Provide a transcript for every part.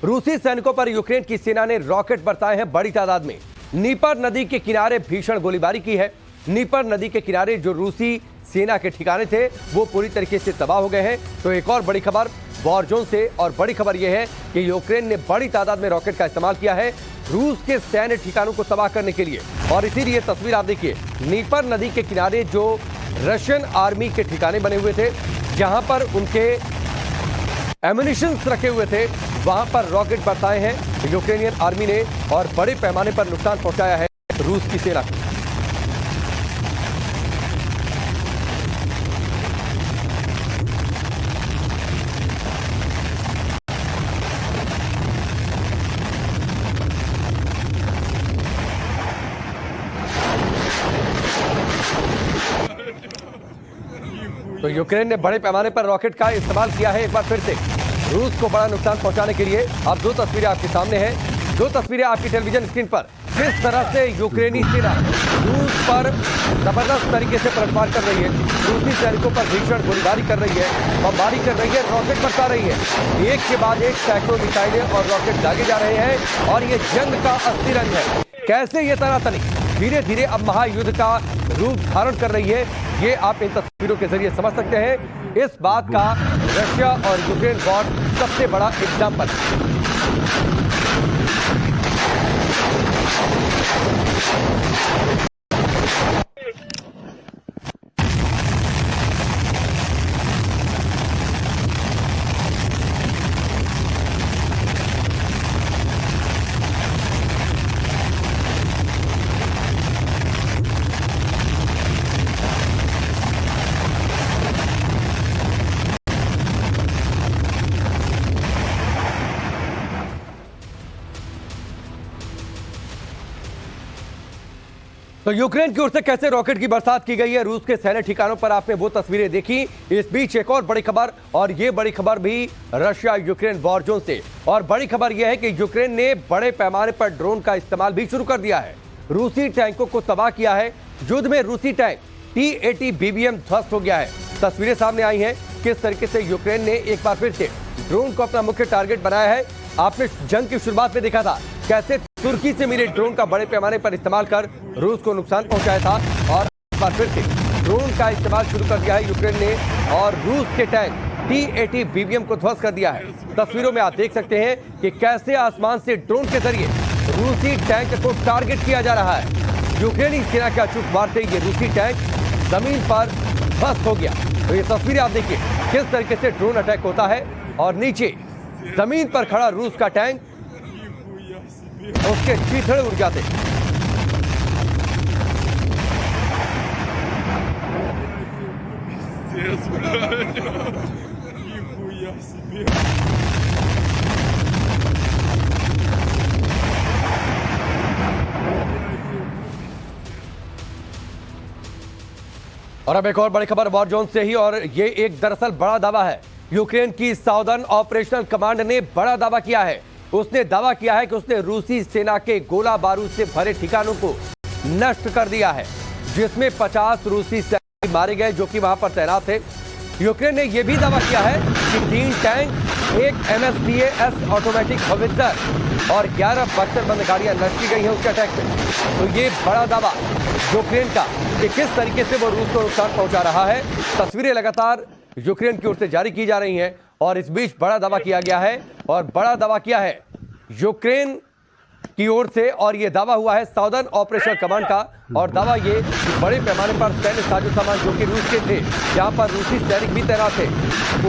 रूसी सैनिकों पर यूक्रेन की सेना ने रॉकेट बरसाए हैं बड़ी तादाद में। नीपर नदी के किनारे भीषण गोलीबारी की है। नीपर नदी के किनारे जो रूसी सेना के ठिकाने थे वो पूरी तरीके से तबाह हो गए हैं। तो एक और बड़ी खबर वॉर जोन से, और बड़ी खबर यह है कि यूक्रेन ने बड़ी तादाद में रॉकेट का इस्तेमाल किया है रूस के सैन्य ठिकानों को तबाह करने के लिए। और इसीलिए तस्वीर आप देखिए, नीपर नदी के किनारे जो रशियन आर्मी के ठिकाने बने हुए थे, जहां पर उनके एम्युनिशन रखे हुए थे, वहां पर रॉकेट बरसाए हैं यूक्रेनियन आर्मी ने और बड़े पैमाने पर नुकसान पहुंचाया है रूस की सेना को। तो यूक्रेन ने बड़े पैमाने पर रॉकेट का इस्तेमाल किया है एक बार फिर से रूस को बड़ा नुकसान पहुंचाने के लिए। अब दो तस्वीरें आपके सामने हैं, दो तस्वीरें आपकी टेलीविजन स्क्रीन पर। किस तरह से यूक्रेनी सेना रूस पर जबरदस्त तरीके से पलटवार कर रही है, रूसी सैनिकों पर भीषण गोलीबारी कर रही है, बमबारी कर रही है, रॉकेट बरसा रही है। एक के बाद एक सैकड़ों मिसाइलें और रॉकेट दागे जा रहे हैं और ये जंग का असली रंग है। कैसे ये तनातनी धीरे धीरे अब महायुद्ध का रूप धारण कर रही है, ये आप इन तस्वीरों के जरिए समझ सकते हैं। इस बात का रशिया और यूक्रेन वॉर सबसे बड़ा एग्जाम्पल। तो यूक्रेन की ओर से कैसे रॉकेट की बरसात की गई है रूस के सैन्य ठिकानों पर, आपने वो तस्वीरें देखी। इस बीच एक और बड़ी खबर, और ये बड़ी खबर भी रशिया यूक्रेन वॉर जोन से। और बड़ी खबर यह है कि यूक्रेन ने बड़े पैमाने पर ड्रोन का इस्तेमाल भी शुरू कर दिया है, रूसी टैंकों को तबाह किया है। युद्ध में रूसी टैंक T-80 BBM ध्वस्त हो गया है। तस्वीरें सामने आई हैं किस तरीके से यूक्रेन ने एक बार फिर से ड्रोन को अपना मुख्य टारगेट बनाया है। आपने जंग की शुरुआत में देखा था कैसे तुर्की से मिले ड्रोन का बड़े पैमाने पर इस्तेमाल कर रूस को नुकसान पहुंचाया था, और एक बार फिर से ड्रोन का इस्तेमाल शुरू कर दिया है यूक्रेन ने और रूस के टैंक T-80 BBM को ध्वस्त कर दिया है। तस्वीरों में आप देख सकते हैं कि कैसे आसमान से ड्रोन के जरिए रूसी टैंक को टारगेट किया जा रहा है। यूक्रेनी सेना के अचूक वार से ये रूसी टैंक जमीन पर ध्वस्त हो गया। तो ये तस्वीरें आप देखिए किस तरीके से ड्रोन अटैक होता है और नीचे जमीन पर खड़ा रूस का टैंक, उसके चीथड़े उड़ जाते। और अब एक और बड़ी खबर वॉर जोन से ही, और ये एक दरअसल बड़ा दावा है। यूक्रेन की साउदर्न ऑपरेशनल कमांड ने बड़ा दावा किया है। उसने दावा किया है कि उसने रूसी सेना के गोला बारूद से भरे ठिकानों को नष्ट कर दिया है, जिसमें 50 रूसी सैनिक मारे गए जो कि वहां पर तैनात थे। यूक्रेन ने यह भी दावा किया है कि 3 टैंक, 1 MSDAS ऑटोमेटिक होवित्जर और 11 बख्तरबंद गाड़ियां नष्ट की गई हैं उसके अटैक में। तो ये बड़ा दावा यूक्रेन का कि किस तरीके से वो रूस को नुकसान पहुंचा रहा है। तस्वीरें लगातार यूक्रेन की ओर से जारी की जा रही हैं और इस बीच बड़ा दावा किया गया है, और बड़ा दावा किया है यूक्रेन की ओर से, और यह दावा हुआ है साउदर्न ऑपरेशनल कमांड का। और दावा ये कि बड़े पैमाने पर सैन्य साजो सामान जो कि रूस के थे, जहां पर रूसी सैनिक भी तैनात थे,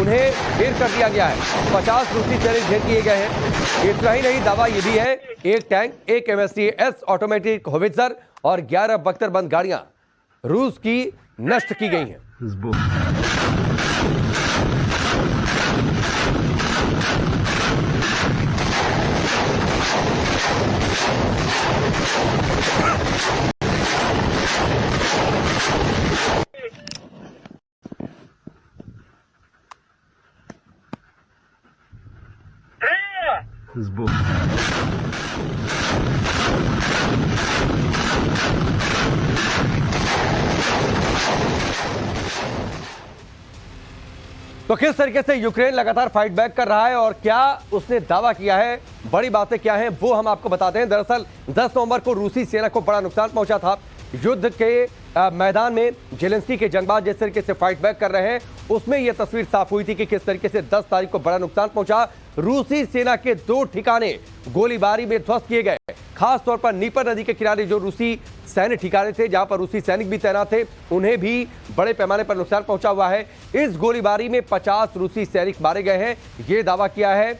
उन्हें ढेर कर दिया गया है। 50 रूसी सैनिक ढेर किए गए हैं। इतना ही नहीं, दावा ये भी है 1 टैंक, 1 MSDAS ऑटोमेटिक होवित्जर और 11 बख्तरबंद गाड़ियां रूस की नष्ट की गई हैं। Sboku. तो किस तरीके से यूक्रेन लगातार फाइट बैक कर रहा है और क्या उसने दावा किया है, बड़ी बातें क्या हैं, वो हम आपको बताते हैं। दरअसल 10 नवंबर को रूसी सेना को बड़ा नुकसान पहुंचा था। युद्ध के मैदान में जेलेंस्की के जंगबाज जिस तरीके से फाइट बैक कर रहे हैं, उसमें यह तस्वीर साफ हुई थी कि किस तरीके से 10 तारीख को बड़ा नुकसान पहुंचा। रूसी सेना के 2 ठिकाने गोलीबारी में ध्वस्त किए गए। खास तौर पर नीपर नदी के किनारे जो रूसी सैन्य ठिकाने थे, जहां पर रूसी सैनिक भी तैनात थे, उन्हें भी बड़े पैमाने पर नुकसान पहुंचा हुआ है। इस गोलीबारी में 50 रूसी सैनिक मारे गए हैं, यह दावा किया है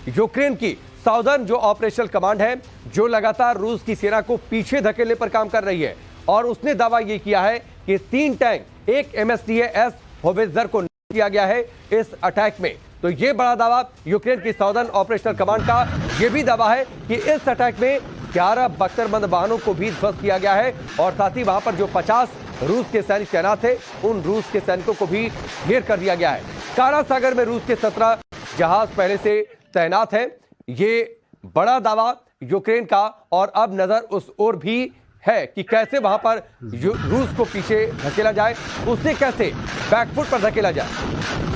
यूक्रेन की साउदर्न जो ऑपरेशनल कमांड है, जो लगातार रूस की सेना को पीछे धकेलने पर काम कर रही है। और उसने दावा यह किया है कि 3 टैंक, एक MSTAS होवित्जर को किया गया है इस अटैक में। तो यह बड़ा दावा यूक्रेन की साउदर्न ऑपरेशनल कमांड का यह भी दावा है कि इस अटैक में 11 बख्तरबंद वाहनों को भी ध्वस्त किया गया है और साथ ही वहां पर जो 50 रूस के सैनिक तैनात थे, उन रूस के सैनिकों को भी ढेर कर दिया गया है। कारा सागर में रूस के 17 जहाज पहले से तैनात हैं। ये बड़ा दावा यूक्रेन का, और अब नजर उस ओर भी है कि कैसे वहां पर रूस को पीछे धकेला जाए, उसे कैसे बैकफुट पर धकेला जाए।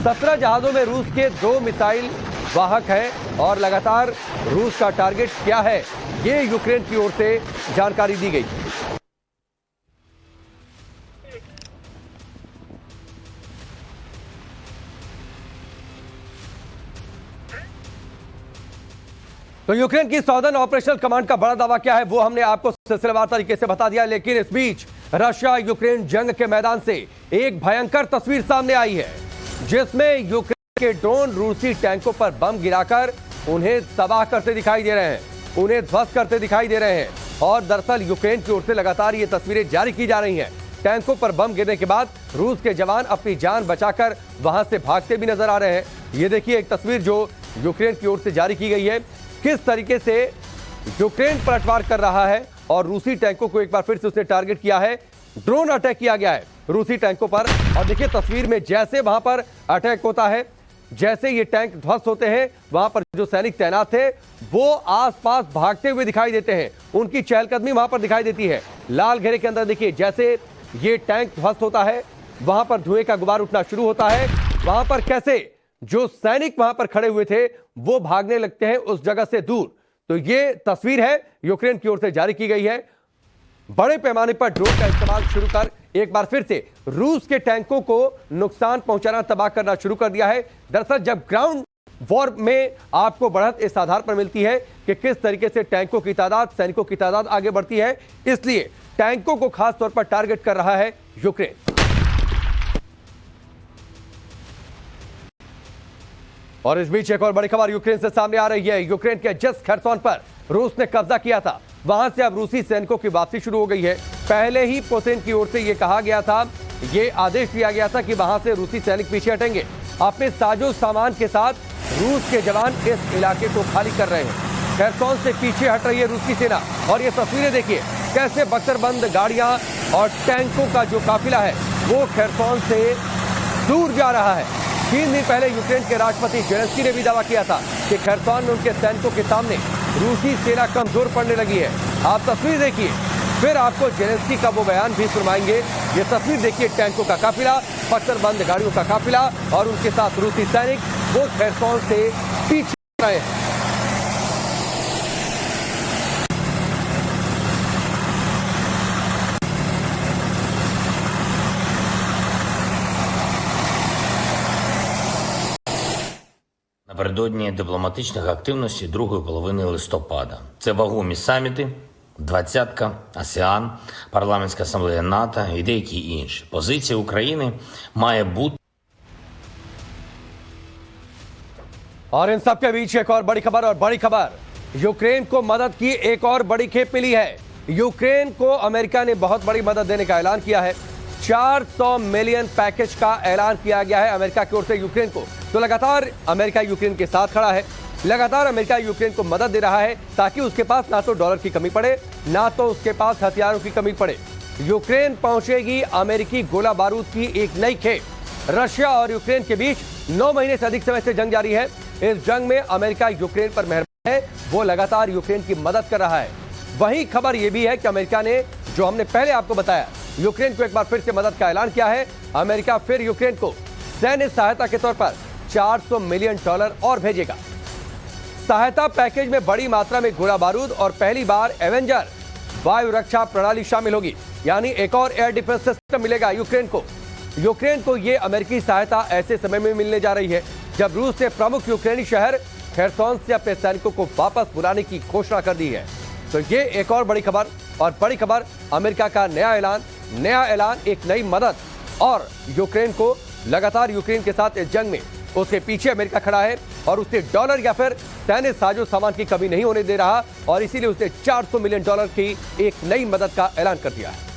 17 जहाजों में रूस के 2 मिसाइल वाहक हैं और लगातार रूस का टारगेट क्या है, ये यूक्रेन की ओर से जानकारी दी गई। तो यूक्रेन की साउदर्न ऑपरेशनल कमांड का बड़ा दावा क्या है, वो हमने आपको सिलसिलेवार तरीके से बता दिया। लेकिन इस बीच रशिया यूक्रेन जंग के मैदान से एक भयंकर तस्वीर सामने आई है, जिसमें यूक्रेन के ड्रोन रूसी टैंकों पर बम गिराकर उन्हें तबाह करते दिखाई दे रहे हैं, उन्हें ध्वस्त करते दिखाई दे रहे हैं। और दरअसल यूक्रेन की ओर से लगातार ये तस्वीरें जारी की जा रही हैं। टैंकों पर बम गिरने के बाद रूस के जवान अपनी जान बचाकर वहां से भागते भी नजर आ रहे हैं। ये देखिए एक तस्वीर जो यूक्रेन की ओर से जारी की गई है, किस तरीके से यूक्रेन पलटवार कर रहा है और रूसी टैंकों को एक बार फिर से उसने टारगेट किया है। ड्रोन अटैक किया गया है रूसी टैंकों पर और देखिए तस्वीर में जैसे वहां पर अटैक होता है, जैसे ये टैंक ध्वस्त होते हैं, वहां पर जो सैनिक तैनात थे वो आसपास भागते हुए दिखाई देते हैं, उनकी चहलकदमी वहां पर दिखाई देती है। लाल घेरे के अंदर देखिए जैसे ये टैंक ध्वस्त होता है, वहां पर धुएं का गुबार उठना शुरू होता है। वहां पर कैसे जो सैनिक वहां पर खड़े हुए थे वो भागने लगते हैं उस जगह से दूर। तो ये तस्वीर है यूक्रेन की ओर से जारी की गई है। बड़े पैमाने पर ड्रोन का इस्तेमाल शुरू कर एक बार फिर से रूस के टैंकों को नुकसान पहुंचाना, तबाह करना शुरू कर दिया है। दरअसल जब ग्राउंड वॉर में आपको बढ़त इस आधार पर मिलती है कि किस तरीके से टैंकों की तादाद, सैनिकों की तादाद आगे बढ़ती है, इसलिए टैंकों को खास तौर पर टारगेट कर रहा है यूक्रेन। और इस बीच एक और बड़ी खबर यूक्रेन से सामने आ रही है। यूक्रेन के जस्ट खरसोन पर रूस ने कब्जा किया था, वहां से अब रूसी सैनिकों की वापसी शुरू हो गई है। पहले ही पुतिन की ओर से यह कहा गया था, यह आदेश दिया गया था कि वहां से रूसी सैनिक पीछे हटेंगे। अपने साजो सामान के साथ रूस के जवान इस इलाके को खाली कर रहे हैं। खरसोन से पीछे हट रही है रूसी सेना और ये तस्वीरें देखिए कैसे बख्तरबंद गाड़ियां और टैंकों का जो काफिला है वो खरसोन से दूर जा रहा है। 3 दिन पहले यूक्रेन के राष्ट्रपति जेलेंस्की ने भी दावा किया था कि खरसोन में उनके सैनिकों के सामने रूसी सेना कमजोर पड़ने लगी है। आप तस्वीर देखिए, फिर आपको जेलेंस्की का वो बयान भी सुनवाएंगे। ये तस्वीर देखिए, टैंकों का काफिला, बख्तरबंद गाड़ियों का काफिला और उनके साथ रूसी सैनिक वो खरसोन से पीछे रहे हैं। Напередодні дипломатичних активностей другої половини листопада. Це вагомі саміти, двадцятка, АСЕАН, Парламентська асамблея НАТО і деякі інші. Позиція України має бути. और इन सब के बीच एक और बड़ी खबर, यूक्रेन को मदद की एक और बड़ी खेप मिली है। यूक्रेन को अमेरिका ने बहुत बड़ी मदद देने का ऐलान किया है। 400 मिलियन पैकेज का ऐलान किया गया है अमेरिका की ओर से यूक्रेन को। तो लगातार अमेरिका यूक्रेन के साथ खड़ा है, लगातार अमेरिका यूक्रेन को मदद दे रहा है ताकि उसके पास ना तो डॉलर की कमी पड़े, ना तो उसके पास हथियारों की कमी पड़े। यूक्रेन पहुंचेगी अमेरिकी गोला बारूद की एक नई खेप। रशिया और यूक्रेन के बीच 9 महीने से अधिक समय से जंग जारी है। इस जंग में अमेरिका यूक्रेन पर मेहरबान है, वो लगातार यूक्रेन की मदद कर रहा है। वहीं खबर यह भी है कि अमेरिका ने, जो हमने पहले आपको बताया, यूक्रेन को एक बार फिर से मदद का ऐलान किया है। अमेरिका फिर यूक्रेन को सैन्य सहायता के तौर पर $400 मिलियन और भेजेगा। सहायता पैकेज में बड़ी मात्रा में गोला बारूद और पहली बार एवेंजर वायु रक्षा प्रणाली शामिल होगी, यानी एक और एयर डिफेंस सिस्टम मिलेगा यूक्रेन को ये अमेरिकी सहायता ऐसे समय में मिलने जा रही है जब रूस ने प्रमुख यूक्रेनी शहर खेरसोन से अपने सैनिकों को वापस बुलाने की घोषणा कर दी है। तो ये एक और बड़ी खबर, और बड़ी खबर अमेरिका का नया ऐलान, एक नई मदद, और यूक्रेन को लगातार यूक्रेन के साथ इस जंग में उसके पीछे अमेरिका खड़ा है और उसने डॉलर या फिर सैन्य साजो सामान की कमी नहीं होने दे रहा, और इसीलिए उसने $400 मिलियन की एक नई मदद का ऐलान कर दिया है।